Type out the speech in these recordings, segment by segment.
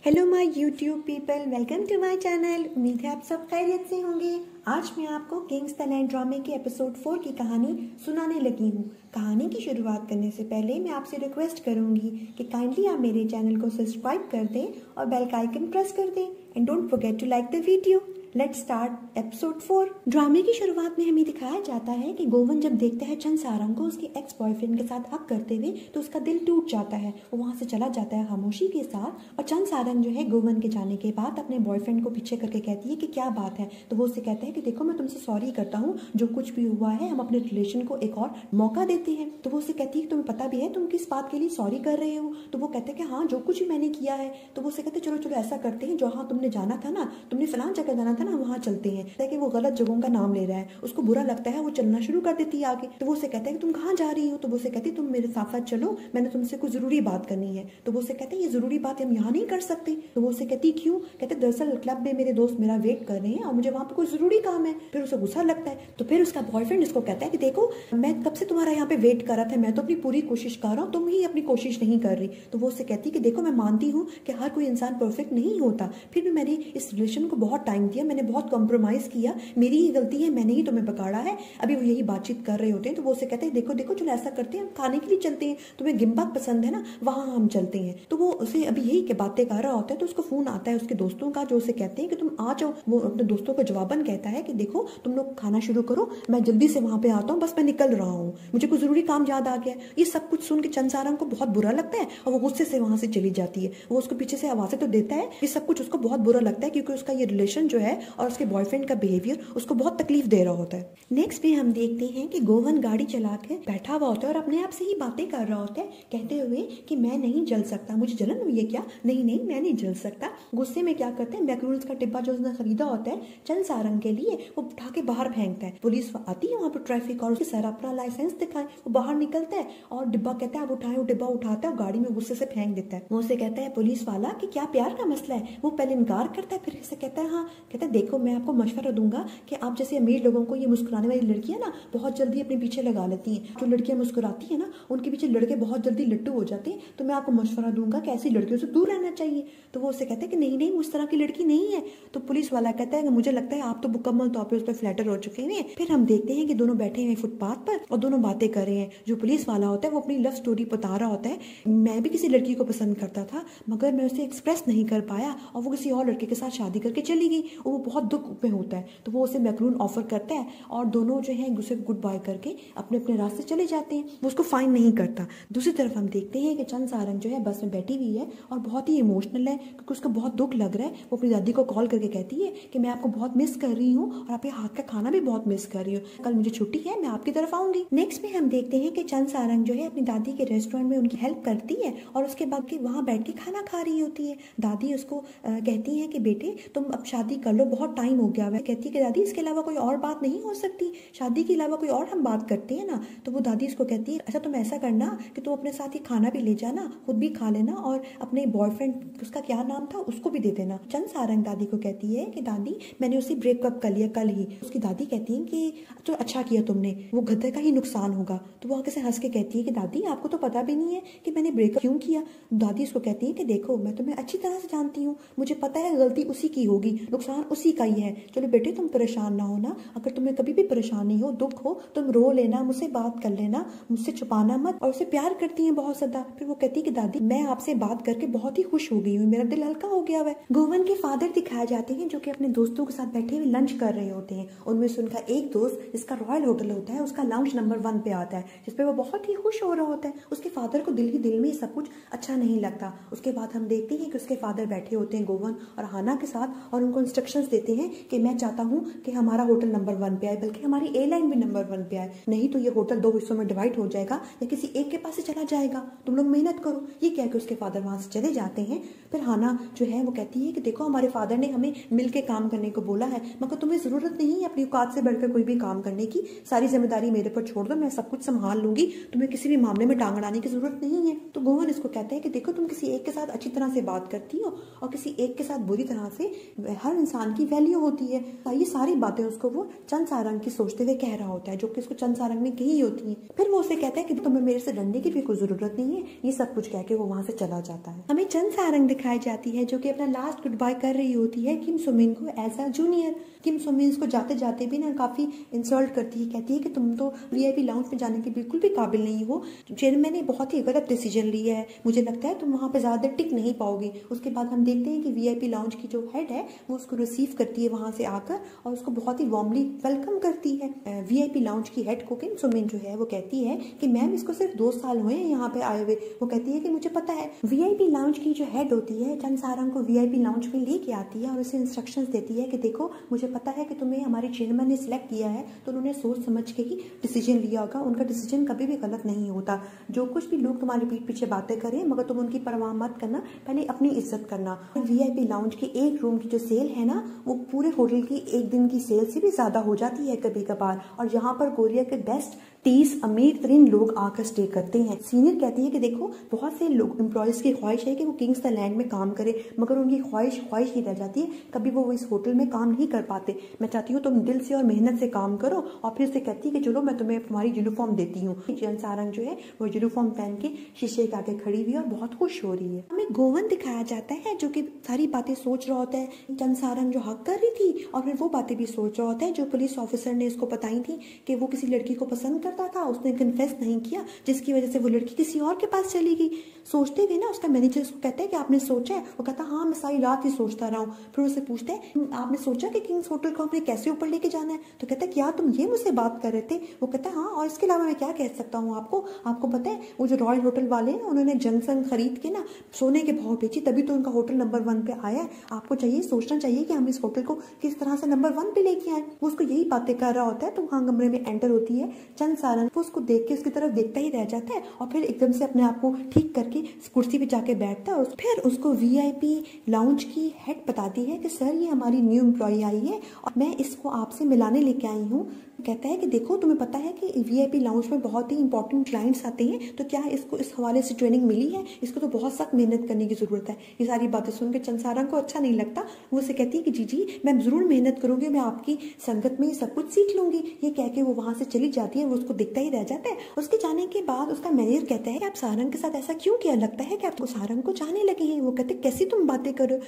Hello my YouTube people, welcome to my channel. उम्मीद है आप सब खैरियत से होंगे। आज मैं आपको किंग्स द लैंड ड्रामे के एपिसोड 4 की कहानी सुनाने लगी हूँ। कहानी की शुरुआत करने से पहले मैं आपसे रिक्वेस्ट करूंगी कि काइंडली आप मेरे चैनल को सब्सक्राइब कर दें और बेल का आइकन प्रेस कर दें and don't forget to like the video. Let's start episode 4। ड्रामे की शुरुआत में हमें दिखाया जाता है कि गोवन जब देखता है चंद सारंग को उसके एक्स बॉयफ्रेंड के साथ हक करते हुए तो उसका दिल टूट जाता है। वो वहां से चला जाता है खामोशी के साथ। और चंद सारंग जो है गोवन के जाने के बाद अपने बॉयफ्रेंड को पीछे करके कहती है कि क्या बात है। तो वो उससे कहता है कि देखो मैं तुमसे सॉरी करता हूँ, जो कुछ भी हुआ है हम अपने रिलेशन को एक और मौका देते हैं। तो वो उससे कहती है कि तुम्हें पता भी है तुम किस बात के लिए सॉरी कर रहे हो। तो वो कहते हैं कि हाँ, जो कुछ भी मैंने किया है। तो वो उससे कहते चलो चलो ऐसा करते हैं, जहाँ तुमने जाना था ना, तुमने फलां जगह जाना था ना, वहाँ चलते हैं। कि वो गलत जगहों का नाम ले रहा है, उसको बुरा लगता है, वो चलना शुरू कर देती है आगे। तो वो उसे कहता है कि तुम कहाँ जा रही हो। तो वो उसे कहती है तुम मेरे साथ साथ चलो, मैंने तुमसे कुछ जरूरी बात करनी है। तो वो उसे कहते हैं ये जरूरी बात हम यहाँ नहीं कर सकते। तो वो उसे कहती क्यों। कहते दरअसल क्लब में मेरे दोस्त मेरा वेट कर रहे हैं और मुझे वहाँ पे कोई जरूरी काम है। फिर उसे गुस्सा लगता है। तो फिर उसका बॉयफ्रेंड इसको कहता है कि देखो मैं कब से तुम्हारा यहाँ पे वेट कर रहा था, मैं तो अपनी पूरी कोशिश कर रहा हूँ, तुम ही अपनी कोशिश नहीं कर रही। तो वो उससे कहती है कि देखो मैं मानती हूँ कि हर कोई इंसान परफेक्ट नहीं होता, फिर भी मैंने इस रिलेशन को बहुत टाइम दिया, मैंने बहुत कॉम्प्रोमाइज किया, मेरी ही गलती है, मैंने ही तुम्हें पकड़ा है। अभी वो यही बातचीत कर रहे होते हैं। तो वो उसे कहते हैं देखो देखो चलो ऐसा करते हैं, हम खाने के लिए चलते हैं, तुम्हें गिम्बाक पसंद है ना, वहां हम चलते हैं। तो वो उसे अभी यही के बातें कर रहा होता है। तो उसको फोन आता है उसके दोस्तों का, जो उसे कहते हैं कि तुम आ जाओ। वो अपने दोस्तों को जवाबन कहता है कि देखो तुम लोग खाना शुरू करो, मैं जल्दी से वहां पे आता हूँ, बस मैं निकल रहा हूँ, मुझे कोई जरूरी काम याद आ गया। ये सब कुछ सुन के चंद सारंग को बहुत बुरा लगता है और वो गुस्से से वहां से चली जाती है। वो उसको पीछे से आवाजें तो देता है, ये सब कुछ उसको बहुत बुरा लगता है क्योंकि उसका ये रिलेशन जो है और उसके बॉयफ्रेंड का बिहेवियर उसको बहुत तकलीफ दे रहा होता है। नेक्स्ट में हम देखते हैं कि गोवन गाड़ी चला के बैठा हुआ होता है और अपने आप से ही बातें कर रहा होता है, कहते हुए कि मैं नहीं जल सकता, मुझे जलन हुई है क्या, नहीं नहीं मैं नहीं जल सकता। गुस्से में क्या करते हैं, मैक्रोन्स का डिब्बा जो उसने खरीदा होता है चंद सारंग के लिए, वो उठा के बाहर फेंकता है। पुलिस आती है वहां पर ट्रैफिक और उसके सर अपना लाइसेंस दिखाए, वो बाहर निकलता है और डिब्बा कहता है आप उठाए। वो डिब्बा उठाता है और गाड़ी में गुस्से से फेंक देता है। वो उसे कहता है पुलिस वाला कि क्या प्यार का मसला है। वो पहले इनकार करता है, फिर से कहता है हाँ। कहता है देखो मैं आपको मशवरा दूंगा कि आप जैसे अमीर लोगों को ये मुस्कुराने वाली लड़कियां ना बहुत जल्दी अपने पीछे लगा लेती हैं। जो लड़कियां मुस्कुराती है ना उनके पीछे लड़के बहुत जल्दी लट्टू हो जाते हैं। तो मैं आपको मशवरा दूंगा कि ऐसी लड़कियों से दूर रहना चाहिए। तो वो उससे कहते हैं कि नहीं नहीं उस तरह की लड़की नहीं है। तो पुलिस वाला कहता है कि मुझे लगता है आप तो मुकम्मल तौर पर उस पर फ्लैटर हो चुके हैं। फिर हम देखते हैं कि दोनों बैठे हुए फुटपाथ पर और दोनों बातें कर रहे हैं। जो पुलिस वाला होता है वो अपनी लव स्टोरी बता रहा होता है, मैं भी किसी लड़की को पसंद करता था मगर मैं उसे एक्सप्रेस नहीं कर पाया और वो किसी और लड़के के साथ शादी करके चली गई और वो बहुत दुख में होता है। तो वो उसे मैक्रून ऑफर करता है और दोनों जो है उसे गुड बाय करके अपने अपने रास्ते चले जाते हैं। वो उसको फाइन नहीं करता। दूसरी तरफ हम देखते हैं कि चंद सारंग जो है बस में बैठी हुई है और बहुत ही इमोशनल है क्योंकि उसको बहुत दुख लग रहा है। वो अपनी दादी को कॉल करके कहती है कि मैं आपको बहुत मिस कर रही हूँ और आपके हाथ का खाना भी बहुत मिस कर रही हूँ, कल मुझे छुट्टी है, मैं आपकी तरफ आऊंगी। नेक्स्ट में हम देखते हैं कि चंद सारंग जो है अपनी दादी के रेस्टोरेंट में उनकी हेल्प करती है और उसके बाद वहां बैठ के खाना खा रही होती है। दादी उसको कहती है कि बेटे तुम अब शादी कर लो, बहुत टाइम हो गया है। कहती है कि दादी इसके अलावा कोई और बात नहीं हो सकती, शादी के अलावा कोई और हम बात करते हैं ना। तो वो दादी इसको कहती है अच्छा तुम ऐसा करना कि तुम अपने साथ ही खाना भी ले जाना, खुद भी खा लेना और अपने बॉयफ्रेंड उसका क्या नाम था उसको भी दे देना। चंद सारंग दादी को कहती है कि दादी मैंने उसे ब्रेकअप कर लिया कल ही। उसकी दादी कहती है कि तो अच्छा किया तुमने, वो गधे का ही नुकसान होगा। तो वो आगे से हंस के कहती है कि दादी आपको तो पता भी नहीं है कि मैंने ब्रेकअप क्यों किया। दादी उसको कहती है कि देखो मैं तुम्हें अच्छी तरह से जानती हूँ, मुझे पता है गलती उसी की होगी, नुकसान उसी का ही है। चलो बेटे तुम परेशान ना हो ना, अगर तुम्हें कभी भी परेशानी हो दुख हो तुम रो लेना, मुझसे बात कर लेना, मुझसे छुपाना मत। और उसे प्यार करती है बहुत ज्यादा। फिर वो कहती है कि दादी मैं आपसे बात करके बहुत ही खुश हो गई हूँ, मेरा दिल हल्का हो गया है। गोवन के फादर दिखाए जाते हैं जो कि अपने दोस्तों के साथ बैठे हुए लंच कर रहे होते हैं। उनमें से उनका एक दोस्त जिसका रॉयल होटल होता है उसका लाउंज नंबर 1 पे आता है, जिसपे वो बहुत ही खुश हो रहा होता है। उसके फादर को दिल ही दिल में सब कुछ अच्छा नहीं लगता। उसके बाद हम देखते हैं कि उसके फादर बैठे होते हैं गोवन और हाना के साथ और उनको इंस्ट्रक्शंस देते हैं कि मैं चाहता हूँ कि हमारा होटल नंबर 1 पे आए, बल्कि हमारी एयरलाइन भी नंबर 1 पे आए, नहीं तो ये होटल 2 हिस्सों में डिवाइड हो जाएगा या किसी एक के पास से चला जाएगा, तुम लोग मेहनत करो। ये कह के उसके फादर वहां से चले जाते हैं। फिर हाना जो है वो कहती है कि देखो हमारे फादर ने हमें मिलके काम करने को बोला है, मगर तुम्हें जरूरत नहीं है अपनी औकात से बढ़कर कोई भी काम करने की, सारी जिम्मेदारी मेरे पर छोड़ दो, मैं सब कुछ संभाल लूंगी, तुम्हें किसी भी मामले में टांग अड़ाने की जरूरत नहीं है। तो गोवन इसको कहते हैं कि देखो तुम किसी एक के साथ अच्छी तरह से बात करती हो और किसी एक के साथ बुरी तरह से, हर इंसान की वैल्यू होती है। ये सारी बातें उसको वो चंद सारंग की सोचते हुए कह रहा होता है, जो कि उसको चंद सारंग ने कही होती है। फिर वो उसे कहता है कि तुम्हें मेरे से डरने की भी कोई जरूरत नहीं है। ये सब कुछ कह के वो वहां से चला जाता है। हमें चंद सारंग दिखाई जाती है जो कि अपना लास्ट गुड बाय कर रही होती है किम सुमिन को एज अ जूनियर। किम सुमिन इसको जाते जाते भी ना काफी इंसल्ट करती है, कहती है कि तुम तो वीआईपी लाउंज में जाने के बिल्कुल भी काबिल नहीं हो। चेयरमैन ने बहुत ही गलत डिसीजन लिया है, मुझे लगता है तुम वहां पे ज्यादा टिक नहीं पाओगी। उसके बाद हम देखते हैं कि वीआईपी लाउंज की जो हेड है वो उसको रिसीव करती है वहां से आकर और उसको बहुत ही वार्मली वेलकम करती है। वीआईपी लाउंज की हेड को किम सुमिन जो है वो कहती है कि मैम इसको सिर्फ 2 साल हुए हैं यहाँ पे आए हुए। वो कहती है कि मुझे पता है। वीआईपी लाउंज की जो हेड होती है चंद सारंग को वीआईपी लाउंज में लेके आती है और उसे इंस्ट्रक्शंस देती है कि देखो मुझे पता है कि तुम्हें हमारे चेयरमैन ने सिलेक्ट किया है, तो उन्होंने सोच समझ के ही डिसीजन लिया होगा। उनका डिसीजन कभी भी गलत नहीं होता। जो कुछ भी लोग तुम्हारे पीठ पीछे बातें करें मगर तुम उनकी परवाह मत करना, पहले अपनी इज्जत करना। वीआईपी लाउंज की एक रूम की जो सेल है ना वो पूरे होटल की एक दिन की सेल से भी ज्यादा हो जाती है कभी कभार। और यहाँ पर कोरिया के बेस्ट 30 अमीर तरीन लोग आकर स्टे करते हैं। सीनियर कहती है कि देखो बहुत से लोग एम्प्लॉयज की ख्वाहिश है कि वो किंग्स द लैंड में काम करे, मगर उनकी ख्वाहिश ही रह जाती है, कभी वो इस होटल में काम नहीं कर पाते। मैं चाहती हूँ तुम दिल से और मेहनत से काम करो। और फिर उसे कहती है कि चलो मैं तुम्हें तुम्हारी यूनिफॉर्म देती हूँ। चंद सारंग जो है वो यूनिफॉर्म पहन के शीशे के आगे खड़ी हुई है और बहुत खुश हो रही है। हमें गोवन दिखाया जाता है जो कि सारी बातें सोच रहा होता है। चंद सारंग जो हक कर रही थी और फिर वो बातें भी सोच रहा होता है जो पुलिस ऑफिसर ने इसको बताई थी कि वो किसी लड़की को पसंद करता था, उसने कन्फेस नहीं किया, जिसकी वजह से वो लड़की किसी और के पास चली गई। सोचते हुए ना उसका मैनेजर उसको कहता है कि आपने सोचा है? वो कहता हाँ मैं सारी रात ही सोचता रहा हूँ। फिर उसे पूछते हैं आपने सोचा कि किंग्स होटल को हमने कैसे ऊपर लेके जाना है? तो कहता है क्या तुम ये मुझसे बात कर रहे थे? वो कहता है हाँ, और इसके अलावा मैं क्या कह सकता हूँ आपको पता है वो जो रॉयल होटल वाले हैं उन्होंने जंक्शन खरीद के ना सोने के भाव बेची, तभी तो उनका होटल नंबर 1 पे आया है। आपको चाहिए सोचना चाहिए कि हम इस होटल को किस तरह से नंबर 1 पे लेके आए। वो उसको यही बातें कर रहा होता है तो वहां कमरे में एंटर होती है चंद सारंग। वो उसको देख के उसकी तरफ देखता ही रह जाता है और फिर एकदम से अपने आप को ठीक करके कुर्सी पे जाके बैठता है। और फिर उसको वीआईपी लाउंज की हेड बताती है कि सर ये हमारी न्यू एम्प्लॉय आई है और मैं इसको आपसे मिलाने लेके आई हूँ। कहता है कि देखो तुम्हें पता है कि वीआईपी लाउंज में बहुत ही इंपॉर्टेंट क्लाइंट्स आते हैं, तो क्या इसको इस हवाले से ट्रेनिंग मिली है? इसको तो बहुत सख्त मेहनत करने की जरूरत है। ये सारी बातें सुन के चंद सारंग को अच्छा नहीं लगता। वो उसे कहती है कि जी मैं जरूर मेहनत करूंगी, मैं आपकी संगत में सब कुछ सीख लूंगी। ये कह के वो वहां से चली जाती है। वो उसको दिखता ही रह जाता है। उसके जाने के बाद उसका मैनेजर कहता है कि आप सारंग के साथ ऐसा क्यों किया? लगता है कि आप सारंग को चाहने लगे हैं। वो कहते कैसी तुम बातें करो,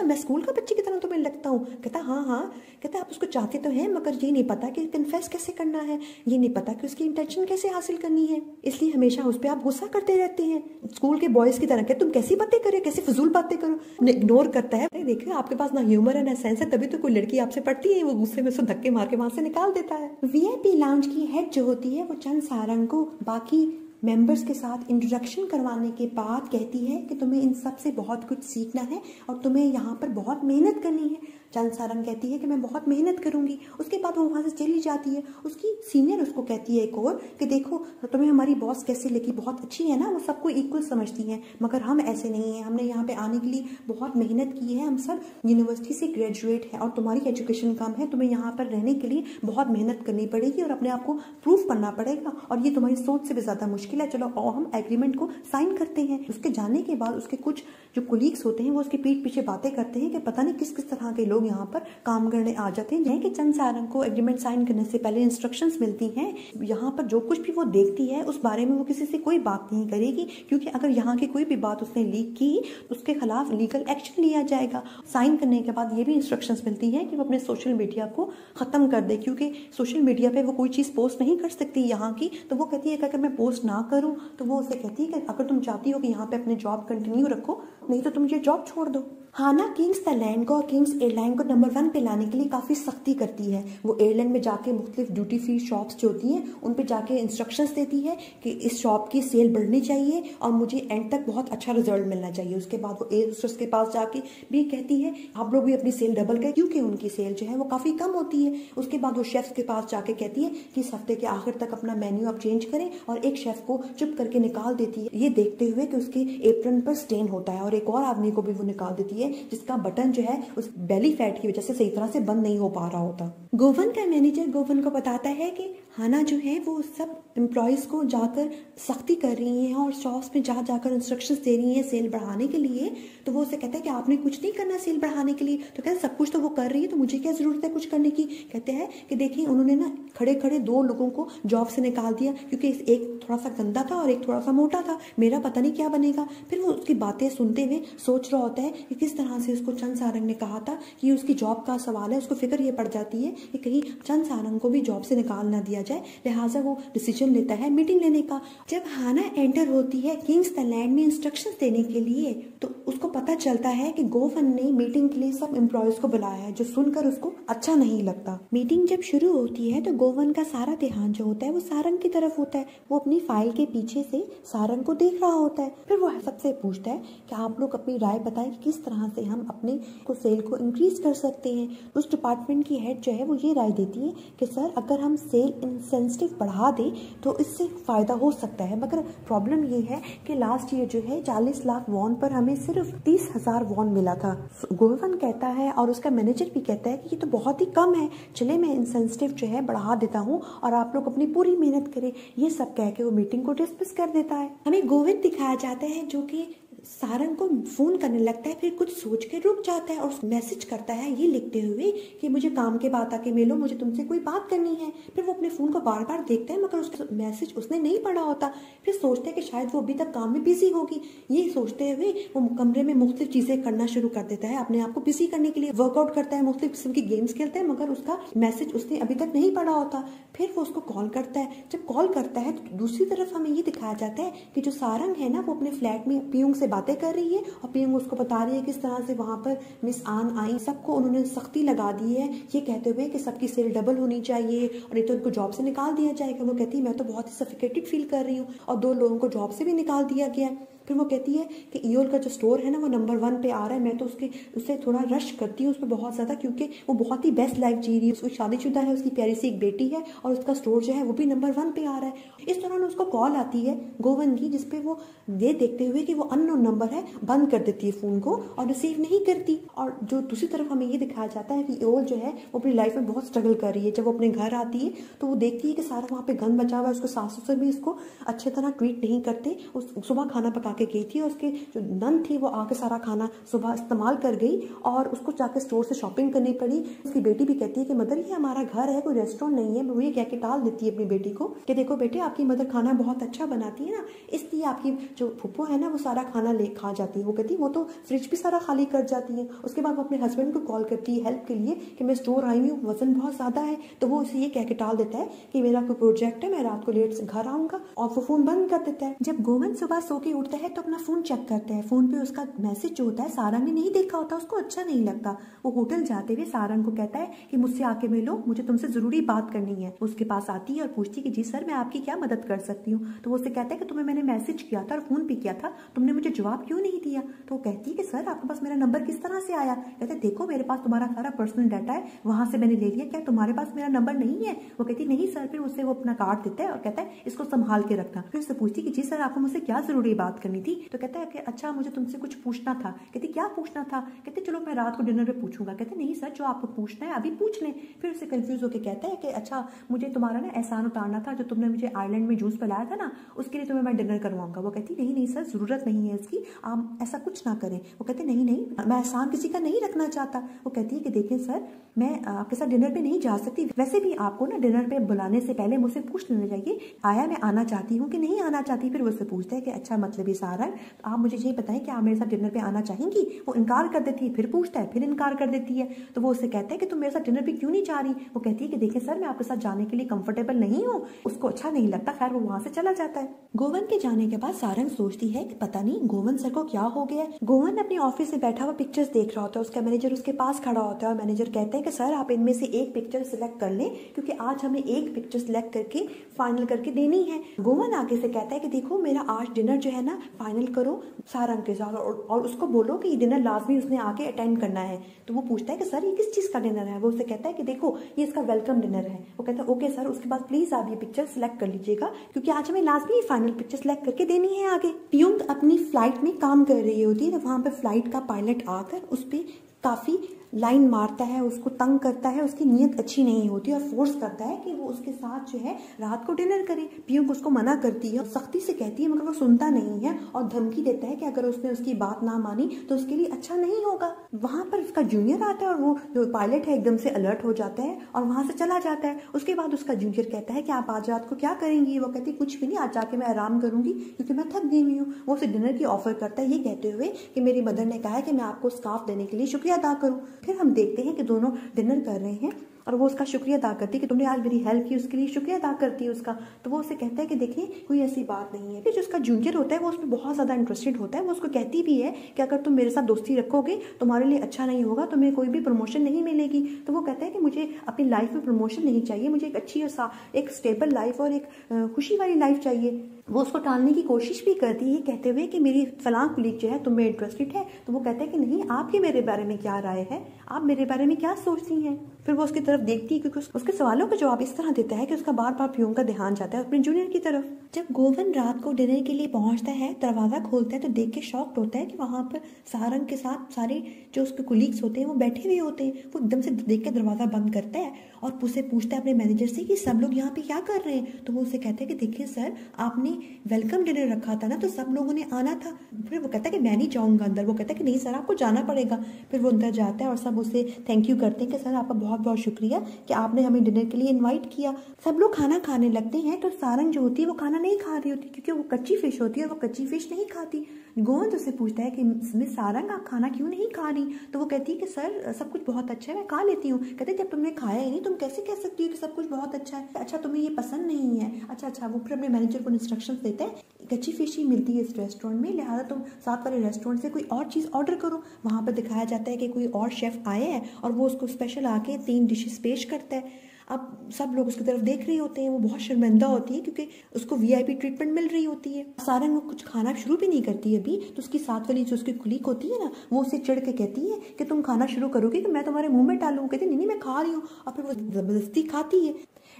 मैं स्कूल का बच्चे की तरह तुम्हें लगता हूँ? कहता हाँ। कहता आप उसको चाहते तो हैं मगर ये नहीं पता कि कन्फेस कैसे करना है, ये नहीं पता कि उसकी इंटेंशन कैसे हासिल करनी है, इसलिए हमेशा उस पर आप गुस्सा करते रहते हैं। स्कूल के बॉयज की तरह के तुम कैसी बातें करो, कैसी फजूल बातें करो। इग्नोर करता है। देखिए आपके पास ना ह्यूमर है ना सेंस है, तभी तो कोई लड़की आपसे पढ़ती है। वो गुस्से में उसको धक्के मार के वहां से निकाल देता है। वीआईपी लाउंज की हेड जो होती है वो चंद सारंग को बाकी मेंबर्स के साथ इंट्रोडक्शन करवाने के बाद कहती है कि तुम्हें इन सब से बहुत कुछ सीखना है और तुम्हें यहाँ पर बहुत मेहनत करनी है। चंद सारंग कहती है कि मैं बहुत मेहनत करूंगी। उसके बाद वो वहां से चली जाती है। उसकी सीनियर उसको कहती है एक और कि देखो तुम्हें हमारी बॉस कैसे लगी, बहुत अच्छी है ना, वो सबको इक्वल समझती है, मगर हम ऐसे नहीं है। हमने यहाँ पे आने के लिए बहुत मेहनत की है, हम सब यूनिवर्सिटी से ग्रेजुएट है और तुम्हारी एजुकेशन कम है। तुम्हें यहाँ पर रहने के लिए बहुत मेहनत करनी पड़ेगी और अपने आप को प्रूव करना पड़ेगा और ये तुम्हारी सोच से भी ज्यादा मुश्किल है। चलो और हम एग्रीमेंट को साइन करते हैं। उसके जाने के बाद उसके कुछ जो कोलीग्स होते हैं वो उसके पीठ पीछे बातें करते हैं कि पता नहीं किस किस तरह के लोग यहाँ पर काम करने आ जाते हैं। कि चंद सारंग को एग्रीमेंट साइन करने से पहले इंस्ट्रक्शंस मिलती हैं। यहाँ पर जो कुछ भी वो देखती है उस बारे में वो किसी से कोई बात नहीं करेगी, क्योंकि अगर यहाँ की कोई भी बात उसने लीक की तो उसके खिलाफ लीगल एक्शन लिया जाएगा। साइन करने के बाद ये भी इंस्ट्रक्शंस मिलती हैं कि वो अपने सोशल मीडिया को खत्म कर दे, क्योंकि सोशल मीडिया पे वो कोई चीज पोस्ट नहीं कर सकती यहाँ की। तो वो कहती है कि अगर मैं पोस्ट ना करूँ तो वो उसे कहती है कि अगर तुम चाहती हो कि यहाँ पे अपने जॉब कंटिन्यू रखो, नहीं तो तुम ये जॉब छोड़ दो। हाना किंग्स द लैंड को और किंग्स एयरलाइन को नंबर 1 पे लाने के लिए काफी सख्ती करती है। वो एयरलाइन में जाके मुख्तलिफ ड्यूटी फ्री शॉप्स जो होती हैं उन पे जाके इंस्ट्रक्शंस देती है कि इस शॉप की सेल बढ़नी चाहिए और मुझे एंड तक बहुत अच्छा रिजल्ट मिलना चाहिए। उसके बाद वो एयर होस्टेस के पास जाके भी कहती है आप लोग भी अपनी सेल डबल करें, क्योंकि उनकी सेल जो है वो काफी कम होती है। उसके बाद वो शेफ्स के पास जाके कहती है कि इस हफ्ते के आखिर तक अपना मेन्यू आप चेंज करें और एक शेफ को चुप करके निकाल देती है, ये देखते हुए कि उसके एप्रन पर स्टेन होता है, और एक और आदमी को भी वो निकाल देती है जिसका बटन जो है उस बेली फैट की वजह से सही तरह से बंद नहीं हो पा रहा होता। गोवन का मैनेजर गोवन को बताता है कि हाना जो है वो सब एम्प्लॉयज़ को जाकर सख्ती कर रही हैं और शॉप्स में जाकर इंस्ट्रक्शंस दे रही हैं सेल बढ़ाने के लिए, तो वो उससे कहता है कि आपने कुछ नहीं करना सेल बढ़ाने के लिए। तो कहते हैं सब कुछ तो वो कर रही है, तो मुझे क्या ज़रूरत है कुछ करने की। कहते हैं कि देखिए उन्होंने ना खड़े खड़े 2 लोगों को जॉब से निकाल दिया, क्योंकि एक थोड़ा सा गंदा था और एक थोड़ा सा मोटा था, मेरा पता नहीं क्या बनेगा। फिर वो उसकी बातें सुनते हुए सोच रहा होता है कि किस तरह से उसको चंद सारंग ने कहा था कि उसकी जॉब का सवाल है। उसको फिक्र ये पड़ जाती है कि कहीं चंद सारंग को भी जॉब से निकाल ना दिया जाए, लिहाजा वो डिसीजन लेता है मीटिंग लेने का। जब हाना एंटर होती है किंग्स लैंड में इंस्ट्रक्शंस देने के लिए, तो उसको पता चलता है कि गोवन ने मीटिंग के लिए सब एम्प्लॉयज को बुलाया है, जो सुनकर उसको अच्छा नहीं लगता। मीटिंग जब शुरू होती है तो गोवन का सारा ध्यान जो होता है वो सारंग की तरफ होता है। वो अपनी फाइल के पीछे से सारंग को देख रहा होता है। फिर वो सबसे पूछता है कि आप लोग अपनी राय बताएं कि किस तरह से हम अपने सेल को इंक्रीज कर सकते हैं। उस डिपार्टमेंट की हेड जो है वो ये राय देती है कि सर अगर हम सेल इंसेंटिव बढ़ा दें तो इससे फायदा हो सकता है, मगर प्रॉब्लम ये है कि लास्ट ईयर जो है 40 लाख वॉन पर हमें सिर्फ 30,000 वॉन मिला था। गोवन कहता है और उसका मैनेजर भी कहता है कि ये तो बहुत ही कम है, चले मैं इंसेंटिव जो है बढ़ा देता हूँ और आप लोग अपनी पूरी मेहनत करें। ये सब कह के वो मीटिंग को डिस्मिस कर देता है। हमें गोविंद दिखाया जाता है जो कि सारंग को फोन करने लगता है, फिर कुछ सोच के रुक जाता है और मैसेज करता है ये लिखते हुए कि मुझे काम के बाद आके मिलो, मुझे तुमसे कोई बात करनी है। फिर वो अपने फोन को बार बार देखता है, मगर उसका मैसेज उसने नहीं पढ़ा होता। फिर सोचते हैं कि शायद वो अभी तक काम में बिजी होगी। ये सोचते हुए वो कमरे में मुख्तलिफ चीजें करना शुरू कर देता है, अपने आप को बिजी करने के लिए वर्कआउट करता है, मुख्तलिफ किस्म की गेम्स खेलता है, मगर उसका मैसेज उसने अभी तक नहीं पढ़ा होता। फिर वो उसको कॉल करता है। जब कॉल करता है तो दूसरी तरफ हमें ये दिखाया जाता है कि जो सारंग है ना वो अपने फ्लैट में पियूंग से बातें कर रही है और पियूंग उसको बता रही है किस तरह से वहां पर मिस आन आई, सबको उन्होंने सख्ती लगा दी है, ये कहते हुए कि सबकी सेल डबल होनी चाहिए और नहीं तो उनको जॉब से निकाल दिया जाएगा। वो कहती है मैं तो बहुत ही सफिकेटेड फील कर रही हूँ और 2 लोगों को जॉब से भी निकाल दिया गया। फिर वो कहती है कि ईओल का जो स्टोर है ना वो नंबर 1 पे आ रहा है, मैं तो उससे थोड़ा रश करती हूँ उस पर बहुत ज़्यादा, क्योंकि वो बहुत ही बेस्ट लाइफ जी रही है, उसकी शादीशुदा है, उसकी प्यारी सी एक बेटी है और उसका स्टोर जो है वो भी नंबर 1 पे आ रहा है। इस दौरान उसको कॉल आती है गोवन की, जिसपे वो ये देखते हुए कि वो अननोन नंबर है बंद कर देती है फ़ोन को और रिसीव नहीं करती। और जो दूसरी तरफ हमें ये दिखाया जाता है कि ईओल जो है वो अपनी लाइफ में बहुत स्ट्रगल कर रही है। जब वो अपने घर आती है तो वो देखती है कि सारा वहाँ पे गंद बचा हुआ है, उसको सास ससुर भी इसको अच्छे तरह ट्रीट नहीं करते। उस सुबह खाना पका के गई थी, उसके जो नन थी वो आके सारा खाना सुबह इस्तेमाल कर गई और उसको जाकर स्टोर से शॉपिंग करनी पड़ी। उसकी बेटी भी कहती है कि मदर ये हमारा घर है, कोई रेस्टोरेंट नहीं है। वो ये कह के टाल देती है अपनी बेटी को कि देखो बेटे आपकी मदर खाना बहुत अच्छा बनाती है ना, इसलिए आपकी जो फूफो है ना वो सारा खाना ले खा जाती है। वो कहती है वो तो फ्रिज भी सारा खाली कर जाती है। उसके बाद वो अपने हस्बैंड को कॉल करती है हेल्प के लिए कि मैं स्टोर आई हूँ, वजन बहुत ज्यादा है। तो वो उसे ये कह के टाल देता है कि मेरा कोई प्रोजेक्ट है, मैं रात को लेट से घर आऊंगा, और वो फोन बंद कर देता है। जब गोवन सुबह सो के उठता है तो अपना फोन चेक करता है। फोन पे उसका मैसेज जो होता है सारंग ने नहीं देखा होता, उसको अच्छा नहीं लगता। वो होटल जाते हुए सारंग को कहता है कि मुझसे आके मिलो, मुझे तुमसे जरूरी बात करनी है। उसके पास आती है और पूछती है कि जी सर मैं आपकी क्या मदद कर सकती हूँ। तो वो उससे कहता है कि तुम्हें मैंने मैसेज किया था और फोन भी किया था, तुमने मुझे जवाब क्यों नहीं दिया। तो वो कहती है कि सर आपके पास मेरा नंबर किस तरह से आया। कहते हैं देखो मेरे पास तुम्हारा सारा पर्सनल डाटा है, वहां से मैंने ले लिया, क्या तुम्हारे पास मेरा नंबर नहीं है। वो कहती नहीं सर। फिर उससे वो अपना कार्ड देता है और कहता है इसको संभाल के रखना। फिर उससे पूछती कि जी सर आपको मुझसे क्या जरूरी बात करनी थी। तो कहता है कि अच्छा मुझे तुमसे कुछ पूछना था। कहती क्या पूछना था। कहते चलो मैं रात को डिनर पे पूछूंगा। कहते नहीं सर जो आपको पूछना है अभी पूछ लें। फिर उससे कंफ्यूज होकर कहता है कि अच्छा मुझे तुम्हारा ना एहसान उतारना था, जो तुमने मुझे आयरलैंड में जूस पिलाया था ना, उसके लिए तुम्हें मैं डिनर करवाऊंगा। वो कहती नहीं सर जरूरत नहीं है इसकी, आप ऐसा कुछ ना करें। वो कहते नहीं मैं एहसान किसी का नहीं रखना चाहता। वो कहती है कि देखिए सर मैं आपके साथ डिनर पे नहीं जा सकती, वैसे भी आपको ना डिनर पे बुलाने से पहले मुझसे पूछ लेना चाहिए आया मैं आना चाहती हूँ कि नहीं आना चाहती। फिर वो उससे पूछता है कि अच्छा मतलब ये सारा है, आप मुझे ये बताएं कि आप मेरे साथ डिनर पे आना चाहेंगी। वो इनकार कर देती है, फिर पूछता है, फिर इनकार कर देती है। तो वो उससे कहता है कि तुम मेरे साथ डिनर पे क्यों नहीं जा रही। वो कहती है कि देखिए सर मैं आपके साथ जाने के लिए कंफर्टेबल नहीं हूँ। उसको अच्छा नहीं लगता, खैर वो वहां से चला जाता है। गोवन के जाने के बाद सारंग सोचती है कि पता नहीं गोवन सर को क्या हो गया। गोवन अपने ऑफिस में बैठा हुआ पिक्चर्स देख रहा होता है, उसका मैनेजर उसके पास खड़ा होता है और मैनेजर कहते हैं कि सर आप इनमें से एक पिक्चर सिलेक्ट कर लें, क्योंकि आज हमें एक पिक्चर सिलेक्ट करके फाइनल करके देनी है। गोवन आगे से कहता है कि देखो मेरा आज डिनर जो है ना फाइनल करो सारंग के साथ और उसको बोलो कि ये डिनर लाजमी उसने आके अटेंड करना है। तो वो पूछता है कि सर ये किस चीज का डिनर है। वो उसे कहता है कि देखो ये इसका वेलकम डिनर है। वो कहता है ओके सर, उसके बाद प्लीज आप ये पिक्चर सिलेक्ट कर लीजिएगा, क्योंकि आज हमें लाजमी फाइनल पिक्चर सिलेक्ट करके देनी है आगे। पियूंग अपनी फ्लाइट में काम कर रही होती है, तो वहां पर फ्लाइट का पायलट आकर उस पर काफी लाइन मारता है, उसको तंग करता है, उसकी नीयत अच्छी नहीं होती और फोर्स करता है कि वो उसके साथ जो है रात को डिनर करे। पियूक उसको मना करती है, सख्ती से कहती है, मगर वो सुनता नहीं है और धमकी देता है कि अगर उसने उसकी बात ना मानी तो उसके लिए अच्छा नहीं होगा। वहां पर उसका जूनियर आता है और वो जो पायलट है एकदम से अलर्ट हो जाता है और वहां से चला जाता है। उसके बाद उसका जूनियर कहता है कि आप आज रात को क्या करेंगी? वो कहती है कुछ भी नहीं, आज जाके मैं आराम करूंगी क्योंकि मैं थक गई हुई हूँ। वो उसे डिनर की ऑफर करता है, ये कहते हुए कि मेरी मदर ने कहा है कि मैं आपको स्कार्फ देने के लिए शुक्रिया अदा करूँ। फिर हम देखते हैं कि दोनों डिनर कर रहे हैं और वो उसका शुक्रिया अदा करती है कि तुमने आज मेरी हेल्प की, उसके लिए शुक्रिया अदा करती है उसका। तो वो उसे कहता है कि देखिए कोई ऐसी बात नहीं है। फिर जो उसका जूनियर होता है वो उसमें बहुत ज़्यादा इंटरेस्टेड होता है। वो उसको कहती भी है कि अगर तुम मेरे साथ दोस्ती रखोगे तुम्हारे लिए अच्छा नहीं होगा, तुम्हें कोई भी प्रमोशन नहीं मिलेगी। तो वो कहता है कि मुझे अपनी लाइफ में प्रमोशन नहीं चाहिए, मुझे एक अच्छी और एक स्टेबल लाइफ और एक खुशी वाली लाइफ चाहिए। वो उसको टालने की कोशिश भी करती है कहते हुए कि मेरी फलां कुलीग जो है तुम में इंटरेस्टेड है। तो वो कहता है कि नहीं, आपकी मेरे बारे में क्या राय है, आप मेरे बारे में क्या सोचती हैं। फिर वो उसकी तरफ देखती है क्योंकि उसके सवालों का जवाब इस तरह देता है कि उसका बार बार प्यून का ध्यान जाता है अपने जूनियर की तरफ। जब गोवन रात को डिनर के लिए पहुंचता है, दरवाजा खोलता है तो देख के शॉक्ड होता है कि वहां पर सारंग के साथ सारे जो उसके कुलीग्स होते हैं वो बैठे हुए होते हैं। वो एकदम से देख के दरवाजा बंद करता है और उसे पूछता है अपने मैनेजर से कि सब लोग यहाँ पे क्या कर रहे हैं। तो वो उसे कहते हैं कि देखिए सर, आपने वेलकम डिनर रखा था ना, तो सब लोगों ने आना था। फिर वो कहता है कि मैं नहीं जाऊंगा अंदर। वो कहता है कि नहीं सर, आपको जाना पड़ेगा। फिर वो अंदर जाता है और सब उसे थैंक यू करते हैं कि सर आपका बहुत बहुत शुक्रिया कि आपने हमें डिनर के लिए इनवाइट किया। सब लोग खाना खाने लगते हैं तो सारंग जो होती है वो खाना नहीं खा रही होती क्योंकि वो कच्ची फिश होती है और वो कच्ची फिश नहीं खाती। गोविंद उससे पूछता है कि मिस सारंग आप खाना क्यों नहीं खा रही? तो वो कहती है कि सर सब कुछ बहुत अच्छा है, मैं खा लेती हूँ। कहते जब तुमने खाया ही नहीं तुम कैसे कह सकती हो कि सब कुछ बहुत अच्छा है? अच्छा तुम्हें ये पसंद नहीं है? अच्छा। वो फिर अपने मैनेजर को इंस्ट्रक्शन देता है कच्ची फिश ही मिलती है इस रेस्टोरेंट में, लिहाजा तुम साथ वाले रेस्टोरेंट से कोई और चीज़ ऑर्डर करो। वहाँ पर दिखाया जाता है कि कोई और शेफ आए हैं और वो उसको स्पेशल आके 3 डिशेस पेश करता है। अब सब लोग उसकी तरफ देख रहे होते हैं, वो बहुत शर्मिंदा होती है क्योंकि उसको वीआईपी ट्रीटमेंट मिल रही होती है। सारंग वो कुछ खाना शुरू भी नहीं करती अभी, तो उसकी साथ वाली जो उसकी कुलीग होती है ना, वो उसे चिढ़ के कहती है कि तुम खाना शुरू करोगे कि मैं तुम्हारे मुंह में डालूं। कहती नहीं मैं खा रही हूँ, और फिर वो जबरदस्ती खाती है।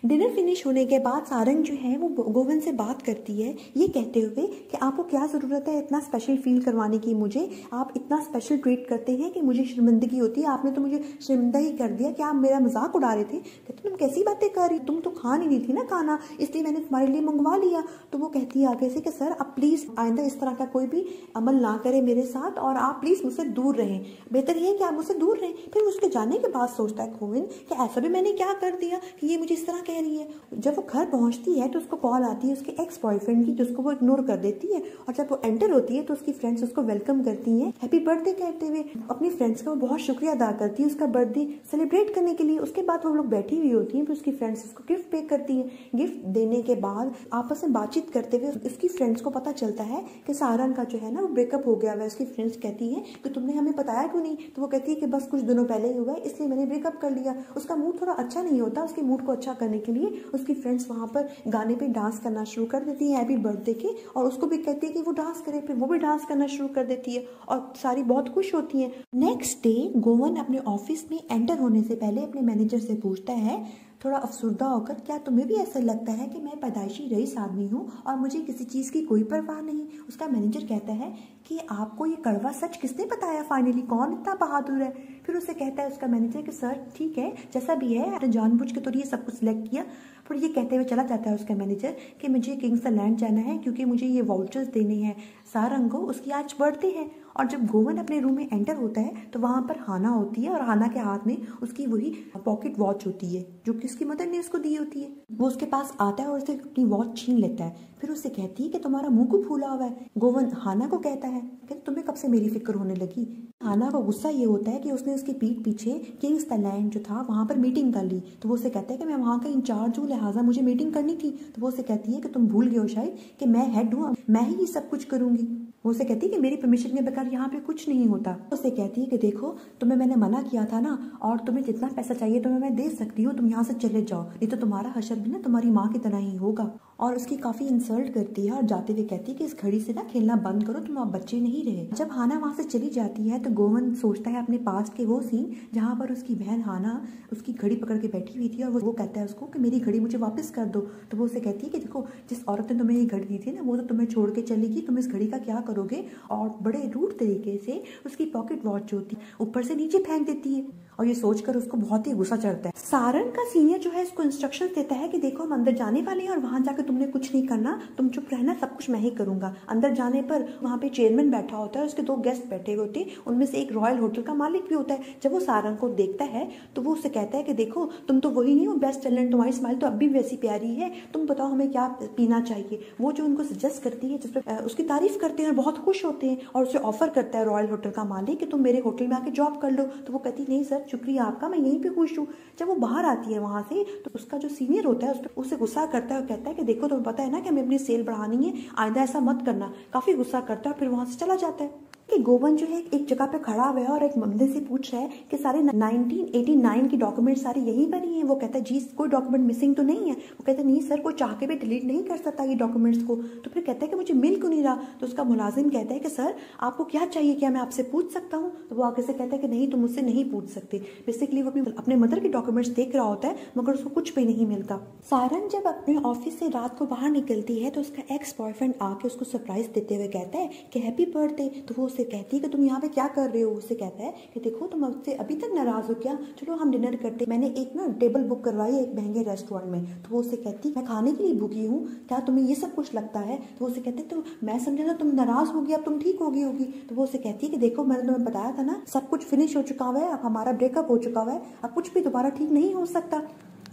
डिनर फिनिश होने के बाद सारंग जो है वो गोविंद से बात करती है ये कहते हुए कि आपको क्या ज़रूरत है इतना स्पेशल फील करवाने की मुझे, आप इतना स्पेशल ट्रीट करते हैं कि मुझे शर्मिंदगी होती है, आपने तो मुझे शर्मिंदा ही कर दिया, क्या आप मेरा मजाक उड़ा रहे थे? कहते तुम कैसी बातें कर रही, तुम तो खा नहीं रही थी ना खाना, इसलिए मैंने तुम्हारे लिए मंगवा लिया। तो वो कहती है आगे से कि सर आप प्लीज़ आइंदा इस तरह का कोई भी अमल ना करें मेरे साथ और आप प्लीज़ मुझसे दूर रहें, बेहतर ये है कि आप मुझसे दूर रहें। फिर उसके जाने के बाद सोचता है गोविंद कि ऐसा भी मैंने क्या कर दिया कि ये मुझे इस तरह कह रही है। जब वो घर पहुंचती है तो उसको कॉल आती है उसके एक्स बॉयफ्रेंड की, जिसको वो इग्नोर कर देती है, और जब वो एंटर होती है तो उसकी फ्रेंड्स उसको वेलकम करती हैं हैप्पी बर्थडे कहते हुए। अपनी फ्रेंड्स का वो बहुत शुक्रिया अदा करती है उसका बर्थडे सेलिब्रेट करने के लिए। उसके बाद वो लोग बैठी हुई होती हैं, फिर उसकी फ्रेंड्स उसको गिफ्ट पे करती हैं। गिफ्ट देने के बाद आपस में बातचीत करते हुए उसकी फ्रेंड्स को पता चलता है कि सारंग का जो है ना वो ब्रेकअप हो गया है। उसकी फ्रेंड्स कहती हैं कि तुमने हमें बताया क्यों नहीं? तो वो कहती है कि बस कुछ दिनों पहले ही हुआ है इसलिए मैंने ब्रेकअप कर लिया। उसका मूड थोड़ा अच्छा नहीं होता, उसके मूड को अच्छा करने के लिए उसकी फ्रेंड्स वहाँ पर गाने पे डांस करना शुरू कर देती है हैप्पी बर्थडे के, और उसको भी कहती है कि वो डांस करे, फिर वो भी डांस करना शुरू कर देती है और सारी बहुत खुश होती हैं। नेक्स्ट डे गोवन अपने ऑफिस में एंटर होने से पहले अपने मैनेजर से पूछता है थोड़ा अफसुर्दा होकर, क्या तुम्हें भी ऐसा लगता है कि मैं पैदाइशी रईस आदमी हूँ और मुझे किसी चीज़ की कोई परवाह नहीं? उसका मैनेजर कहता है कि आपको ये कड़वा सच किसने बताया, फाइनली कौन इतना बहादुर है? फिर उसे कहता है उसका मैनेजर कि सर ठीक है जैसा भी है, आपने जानबूझ के तो ये सब कुछ सिलेक्ट किया। फिर ये कहते हुए चला जाता है उसका मैनेजर कि मुझे किंग्स लैंड जाना है क्योंकि मुझे ये वाउचर्स देने हैं सारंग को, उसकी आज बर्थडे है। और जब गोवन अपने रूम में एंटर होता है तो वहाँ पर हाना होती है और हाना के हाथ में उसकी वही पॉकेट वॉच होती है जो कि उसकी मदर ने उसको दी होती है। वो उसके पास आता है और उससे अपनी वॉच छीन लेता है। फिर उससे कहती है कि तुम्हारा मुंह को फूला हुआ है। गोवन हाना को कहता है कि तुम्हें कब से मेरी फिक्र होने लगी? हाना को गुस्सा ये होता है कि उसने उसकी पीठ पीछे किंग्स लैंड जो था वहाँ पर मीटिंग कर ली। तो वो उसे कहता है कि मैं वहाँ का इंचार्ज हूँ, लिहाजा मुझे मीटिंग करनी थी। तो वो उसे कहती है कि तुम भूल गए हो शायद कि मैं हेड हूँ, मैं ही सब कुछ करूंगी। वो उसे कहती है कि मेरी परमिशन के बगैर यहाँ पे कुछ नहीं होता। उसे कहती है कि देखो तुम्हें मैंने मना किया था ना, और तुम्हें जितना पैसा चाहिए तुम्हें मैं दे सकती हूँ, तुम यहाँ से चले जाओ, नहीं तो तुम्हारा हशर भी ना तुम्हारी माँ की तरह ही होगा। और उसकी काफी इंसल्ट करती है और जाते हुए कहती है कि इस घड़ी से ना खेलना बंद करो, तुम अब बच्चे नहीं रहे। जब हाना वहाँ से चली जाती है तो गोविंद सोचता है अपने पास्ट के वो सीन जहाँ पर उसकी बहन हाना उसकी घड़ी पकड़ के बैठी हुई थी और वो कहता है उसको कि मेरी घड़ी मुझे वापस कर दो। तो वो उसे कहती है कि देखो, जिस औरत ने तुम्हें ये घड़ी दी थी ना, वो तो तुम्हें छोड़ के चली गई, तुम इस घड़ी का क्या करोगे। और बड़े रूड तरीके से उसकी पॉकेट वॉच जो थी ऊपर से नीचे फेंक देती है और ये सोचकर उसको बहुत ही गुस्सा चढ़ता है। सारंग का सीनियर जो है इसको इंस्ट्रक्शंस देता है कि देखो, हम अंदर जाने वाले हैं और वहां जाकर तुमने कुछ नहीं करना, तुम चुप रहना, सब कुछ मैं ही करूंगा। अंदर जाने पर वहां पे चेयरमैन बैठा होता है, उसके 2 गेस्ट बैठे हुए होते हैं, उनमें से एक रॉयल होटल का मालिक भी होता है। जब वो सारंग को देखता है तो वो उससे कहता है कि देखो, तुम तो वही नहीं हो बेस्ट टैलेंट, तुम्हारी स्माइल तो अब भी वैसी प्यारी है, तुम बताओ हमें क्या पीना चाहिए। वो जो उनको सजेस्ट करती है, जिस पर उसकी तारीफ करते हैं, बहुत खुश होते हैं और उसे ऑफर करता है रॉयल होटल का मालिक कि तुम मेरे होटल में आके जॉब कर लो। तो वो कहती नहीं सर, शुक्रिया आपका, मैं यहीं पे खुश हूँ। जब वो बाहर आती है वहां से तो उसका जो सीनियर होता है उसे गुस्सा करता है और कहता है कि देखो, तुम्हें पता है ना कि हमें अपनी सेल बढ़ानी है, आइंदा ऐसा मत करना। काफी गुस्सा करता है और फिर वहां से चला जाता है। कि गोवन जो है एक जगह पे खड़ा हुआ है और एक बंदे से पूछ रहा है कि सारे 1989 की डॉक्यूमेंट सारे यहीं पर ही हैं। वो कहता है जी, कोई डॉक्यूमेंट मिसिंग तो नहीं है। वो कहता है नहीं सर, कोई चाह के भी डिलीट नहीं कर सकता ये डॉक्यूमेंट्स को। तो फिर कहता है कि मुझे मिल क्यों नहीं रहा। तो उसका मुलाजिम कहता है कि सर, आपको क्या चाहिए, क्या मैं आपसे पूछ सकता हूँ। तो वो आगे से कहता है कि नहीं, तुम मुझसे नहीं पूछ सकते। बेसिकली वो अपने मदर के डॉक्यूमेंट्स देख रहा होता है मगर उसको कुछ भी नहीं मिलता। सारंग जब अपने ऑफिस से रात को बाहर निकलती है तो उसका एक्स बॉयफ्रेंड आके उसको सरप्राइज देते हुए कहता है कि हैप्पी बर्थडे। तो वो उससे कहती है कि तुम यहाँ पे क्या कर रहे हो। उससे कहता है कि देखो, तुम मुझसे अभी तक नाराज हो क्या, चलो हम डिनर करते, मैंने एक ना टेबल बुक करवाई है एक महंगे रेस्टोरेंट में। तो वो उससे कहती मैं खाने के लिए भूखी हूँ, क्या तुम्हें ये सब कुछ लगता है। तो वो उससे कहते तो मैं समझा था तुम नाराज होगी, अब तुम ठीक होगी। तो वो उससे कहती है कि देखो, मैंने तुम्हें बताया था ना, सब कुछ फिनिश हो चुका हुआ है, अब हमारा ब्रेकअप हो चुका हुआ है, अब कुछ भी दोबारा ठीक नहीं हो सकता।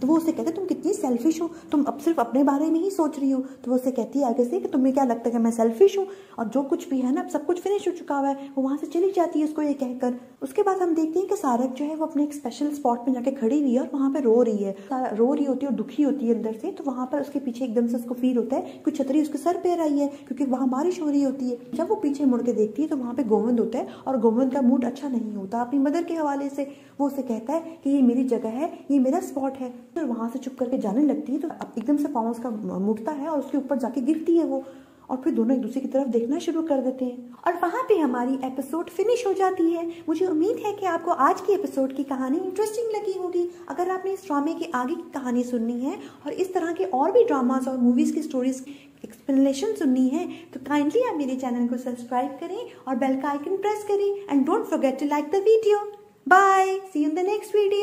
तो वो उससे कहते तुम कितनी सेल्फिश हो, तुम अब सिर्फ अपने बारे में ही सोच रही हो। तो वो उससे कहती है आगे से कि तुम्हें क्या लगता है कि मैं सेल्फिश हूँ, और जो कुछ भी है ना, अब सब कुछ फिनिश हो चुका हुआ है। वो वहां से चली जाती है उसको ये कहकर। उसके बाद हम देखते हैं कि सारंग जो है वो अपने एक स्पेशल स्पॉट में जाके खड़ी हुई है और वहां पे रो रही है, होती है और दुखी होती है अंदर से। तो वहां पर उसके पीछे एकदम से उसको फील होता है कि छतरी उसके सर पे आई है क्योंकि वहां बारिश हो रही होती है। जब वो पीछे मुड़ के देखती है तो वहां पे गोविंद होता है और गोविंद का मूड अच्छा नहीं होता अपनी मदर के हवाले से। वो उसे कहता है कि ये मेरी जगह है, ये मेरा स्पॉट है। फिर वहां से चुप करके जाने लगती है तो एकदम से पाँव उसका मुड़ता है और उसके ऊपर जाके गिरती है वो, और फिर दोनों एक दूसरे की तरफ देखना शुरू कर देते हैं और वहां पे हमारी एपिसोड फिनिश हो जाती है। मुझे उम्मीद है कि आपको आज की एपिसोड की कहानी इंटरेस्टिंग लगी होगी। अगर आपने इस ड्रामे की आगे की कहानी सुननी है और इस तरह के और भी ड्रामास और मूवीज की स्टोरीज एक्सप्लेनेशन सुननी है तो काइंडली आप मेरे चैनल को सब्सक्राइब करें और बेल का आइकन प्रेस करें and don't forget to like the video. Bye, see you in the next video.